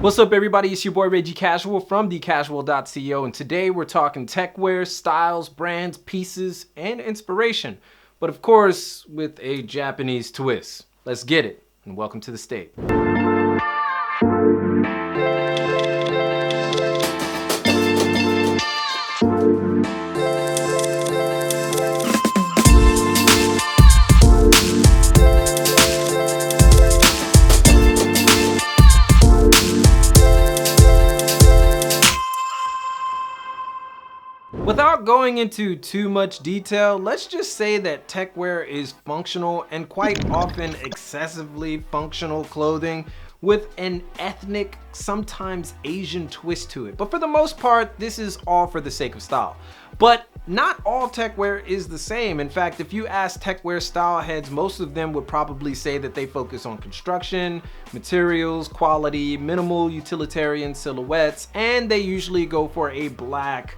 What's up, everybody? It's your boy Reggie Casual from thecasual.co, and today we're talking techwear, styles, brands, pieces, and inspiration. But of course, with a Japanese twist. Let's get it, and welcome to the state. Without going into too much detail, let's just say that techwear is functional and quite often excessively functional clothing with an ethnic, sometimes Asian twist to it. But for the most part, this is all for the sake of style. But not all techwear is the same. In fact, if you ask techwear style heads, most of them would probably say that they focus on construction, materials, quality, minimal utilitarian silhouettes, and they usually go for a black,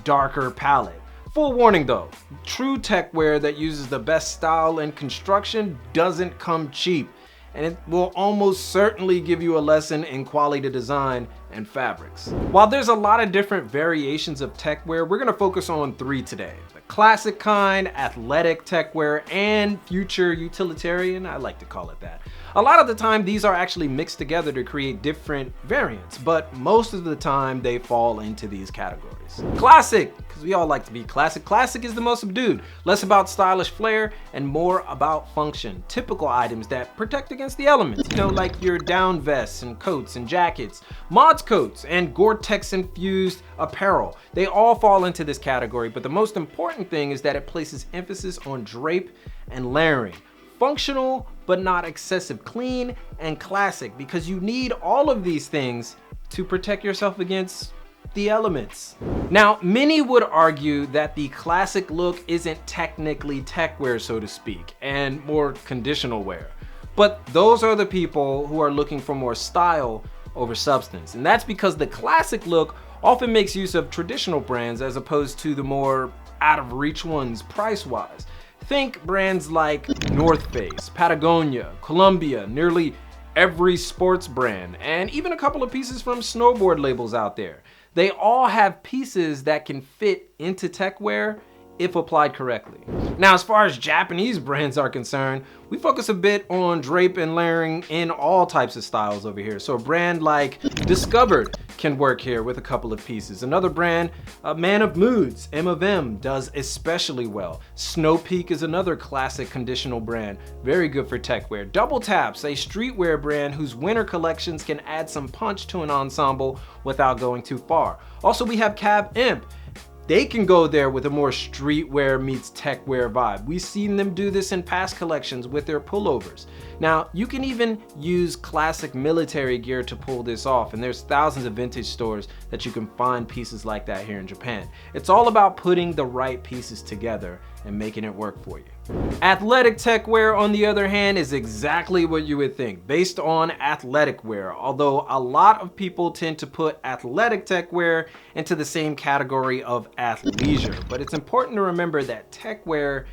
darker palette. Full warning though, true techwear that uses the best style and construction doesn't come cheap, and it will almost certainly give you a lesson in quality design and fabrics. While there's a lot of different variations of techwear, we're gonna focus on three today: the classic kind, athletic techwear, and future utilitarian. I like to call it that. A lot of the time, these are actually mixed together to create different variants, but most of the time they fall into these categories. Classic, because we all like to be classic. Classic is the most subdued, less about stylish flair and more about function. Typical items that protect against the elements, like your down vests and coats and jackets, mods coats, and Gore-Tex infused apparel. They all fall into this category, but the most important thing is that it places emphasis on drape and layering. Functional, but not excessive, clean and classic, because you need all of these things to protect yourself against the elements. Now, many would argue that the classic look isn't technically techwear, so to speak, and more conditional wear. But those are the people who are looking for more style over substance. And that's because the classic look often makes use of traditional brands as opposed to the more out of reach ones price-wise. Think brands like North Face, Patagonia, Columbia, nearly every sports brand, and even a couple of pieces from snowboard labels out there. They all have pieces that can fit into techwear if applied correctly. Now, as far as Japanese brands are concerned, we focus a bit on drape and layering in all types of styles over here. So a brand like Discovered can work here with a couple of pieces. Another brand, Man of Moods, M, does especially well. Snow Peak is another classic conditional brand, very good for techwear. Double Taps, a streetwear brand whose winter collections can add some punch to an ensemble without going too far. Also, we have Cab Imp. They can go there with a more streetwear meets techwear vibe. We've seen them do this in past collections with their pullovers. Now, you can even use classic military gear to pull this off, and there's thousands of vintage stores that you can find pieces like that here in Japan. It's all about putting the right pieces together and making it work for you. Athletic techwear, on the other hand, is exactly what you would think, based on athletic wear, although a lot of people tend to put athletic techwear into the same category of athleisure. But it's important to remember that techwear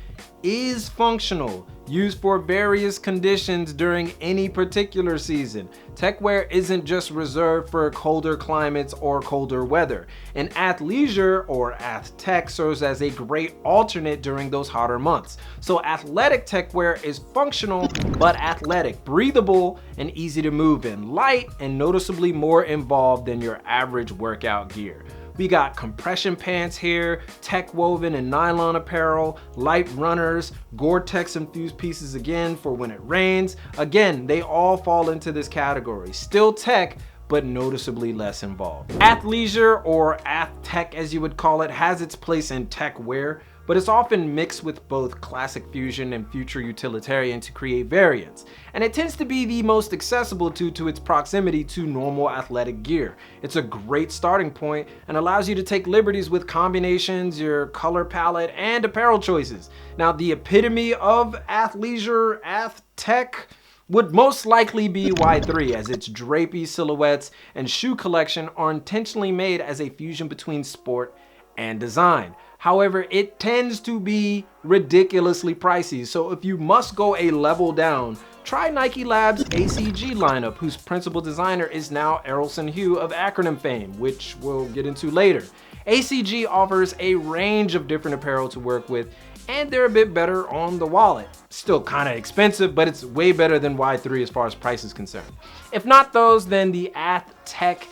is functional, used for various conditions during any particular season. Techwear isn't just reserved for colder climates or colder weather. And athleisure or ath-tech serves as a great alternate during those hotter months. So athletic techwear is functional but athletic, breathable and easy to move in, light and noticeably more involved than your average workout gear. We got compression pants here, tech woven and nylon apparel, light runners, Gore-Tex infused pieces again for when it rains. Again, they all fall into this category. Still tech, but noticeably less involved. Athleisure, or ath-tech as you would call it, has its place in techwear, but it's often mixed with both classic fusion and future utilitarian to create variants. And it tends to be the most accessible due to its proximity to normal athletic gear. It's a great starting point and allows you to take liberties with combinations, your color palette, and apparel choices. Now, the epitome of athleisure, ath-tech, would most likely be Y3, as its drapey silhouettes and shoe collection are intentionally made as a fusion between sport and design. However, it tends to be ridiculously pricey, so if you must go a level down, Try Nike Labs' ACG lineup, whose principal designer is now Errolson Hugh of acronym fame, which we'll get into later. ACG offers a range of different apparel to work with, and they're a bit better on the wallet. Still kind of expensive, but it's way better than Y3 as far as price is concerned. If not those, then the Ath Tech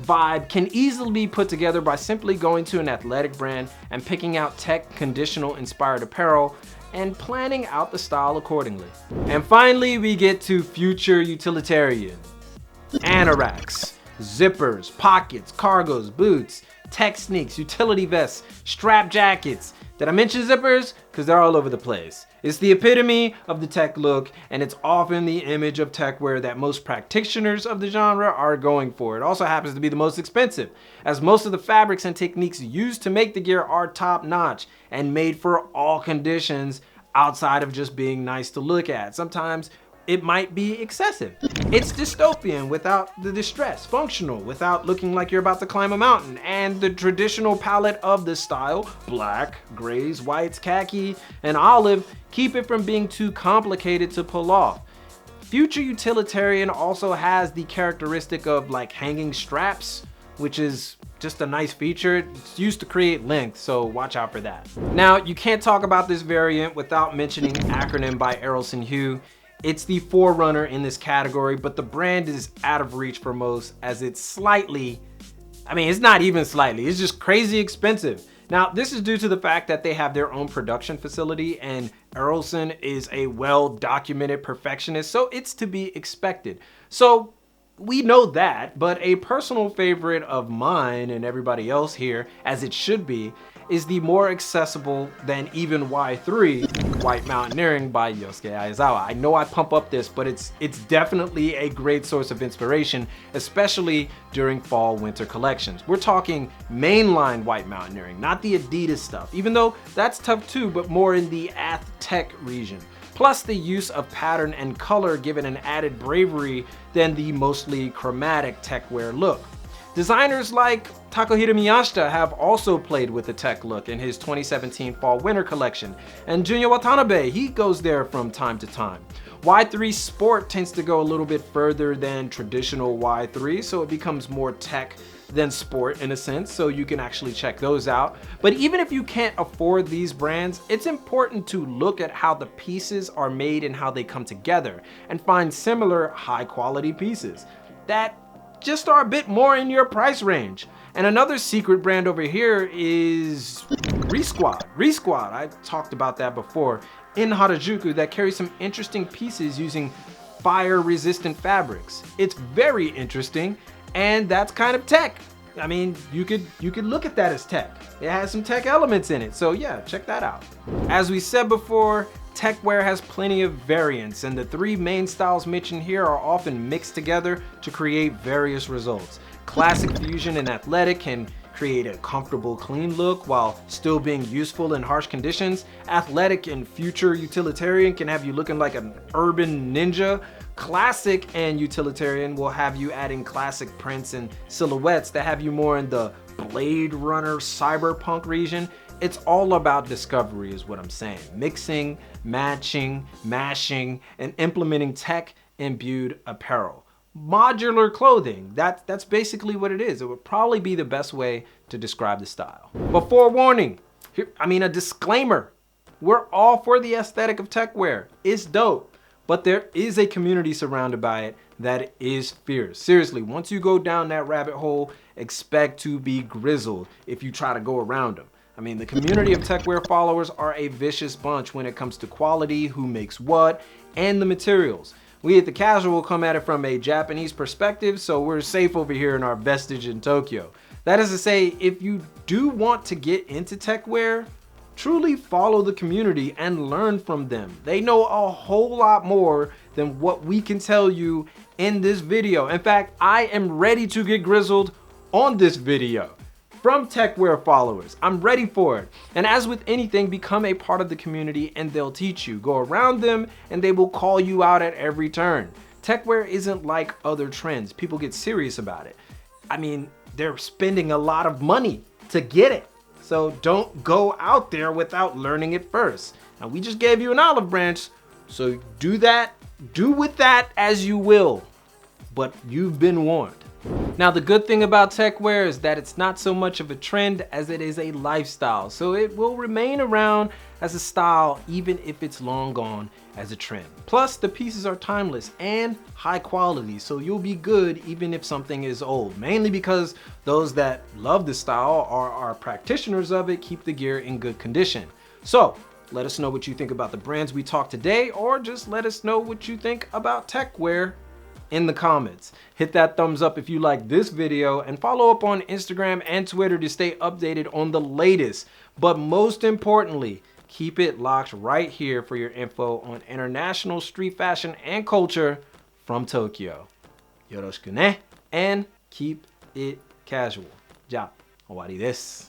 vibe can easily be put together by simply going to an athletic brand and picking out tech conditional inspired apparel and planning out the style accordingly. And finally, we get to future utilitarian. Anoraks, zippers, pockets, cargos, boots, tech sneaks, utility vests, strap jackets. Did I mention zippers? Because they're all over the place. It's the epitome of the tech look, and it's often the image of tech wear that most practitioners of the genre are going for. It also happens to be the most expensive, as most of the fabrics and techniques used to make the gear are top notch and made for all conditions outside of just being nice to look at. Sometimes it might be excessive. It's dystopian without the distress, functional without looking like you're about to climb a mountain, and the traditional palette of the style, black, grays, whites, khaki, and olive, keep it from being too complicated to pull off. Future Utilitarian also has the characteristic of like hanging straps, which is just a nice feature. It's used to create length, so watch out for that. Now, you can't talk about this variant without mentioning Acronym by Errolson Hugh. It's the forerunner in this category, but the brand is out of reach for most, as it's slightly, I mean, it's not even slightly, it's just crazy expensive. Now, this is due to the fact that they have their own production facility, and Errolson is a well-documented perfectionist, so it's to be expected. So we know that, but a personal favorite of mine and everybody else here, as it should be, is the more accessible than even Y3, White Mountaineering by Yosuke Aizawa. I know I pump up this, but it's definitely a great source of inspiration, especially during fall/winter collections. We're talking mainline White Mountaineering, not the Adidas stuff, even though that's tough too, but more in the Ath Tech region. Plus the use of pattern and color given an added bravery than the mostly chromatic Techwear look. Designers like Takahiro Miyashita have also played with the tech look in his 2017 fall/winter collection, and Junya Watanabe, he goes there from time to time. Y3 Sport tends to go a little bit further than traditional Y3, so it becomes more tech than sport in a sense, so you can actually check those out. But even if you can't afford these brands, it's important to look at how the pieces are made and how they come together, and find similar high quality pieces that just are a bit more in your price range. And another secret brand over here is Resquad. Resquad, I've talked about that before, in Harajuku, that carries some interesting pieces using fire resistant fabrics. It's very interesting, and that's kind of tech. I mean, you could look at that as tech. It has some tech elements in it, so yeah, check that out. As we said before, Techwear has plenty of variants, and the three main styles mentioned here are often mixed together to create various results. Classic fusion and athletic can create a comfortable, clean look while still being useful in harsh conditions. Athletic and future utilitarian can have you looking like an urban ninja. Classic and utilitarian will have you adding classic prints and silhouettes that have you more in the Blade Runner cyberpunk region. It's all about discovery is what I'm saying. Mixing, matching, mashing, and implementing tech-imbued apparel. Modular clothing, that's basically what it is. It would probably be the best way to describe the style. But forewarning, a disclaimer. We're all for the aesthetic of Techwear. It's dope, but there is a community surrounded by it that is fierce. Seriously, once you go down that rabbit hole, expect to be grizzled if you try to go around them. The community of Techwear followers are a vicious bunch when it comes to quality, who makes what, and the materials. We at The Casual come at it from a Japanese perspective, so we're safe over here in our vestige in Tokyo. That is to say, if you do want to get into Techwear, truly follow the community and learn from them. They know a whole lot more than what we can tell you in this video. In fact, I am ready to get grizzled on this video from Techwear followers. I'm ready for it. And as with anything, become a part of the community and they'll teach you. Go around them and they will call you out at every turn. Techwear isn't like other trends. People get serious about it. They're spending a lot of money to get it. So don't go out there without learning it first. Now, we just gave you an olive branch, so do that do with that as you will, but you've been warned. Now, the good thing about Techwear is that it's not so much of a trend as it is a lifestyle, so it will remain around as a style even if it's long gone as a trend. Plus, the pieces are timeless and high quality, so you'll be good even if something is old, mainly because those that love the style or are practitioners of it keep the gear in good condition. So, let us know what you think about the brands we talked today, or just let us know what you think about Techwear in the comments. Hit that thumbs up if you like this video, and follow up on Instagram and Twitter to stay updated on the latest. But most importantly, keep it locked right here for your info on international street fashion and culture from Tokyo. Yoroshiku ne, and keep it casual. Ja, owari desu.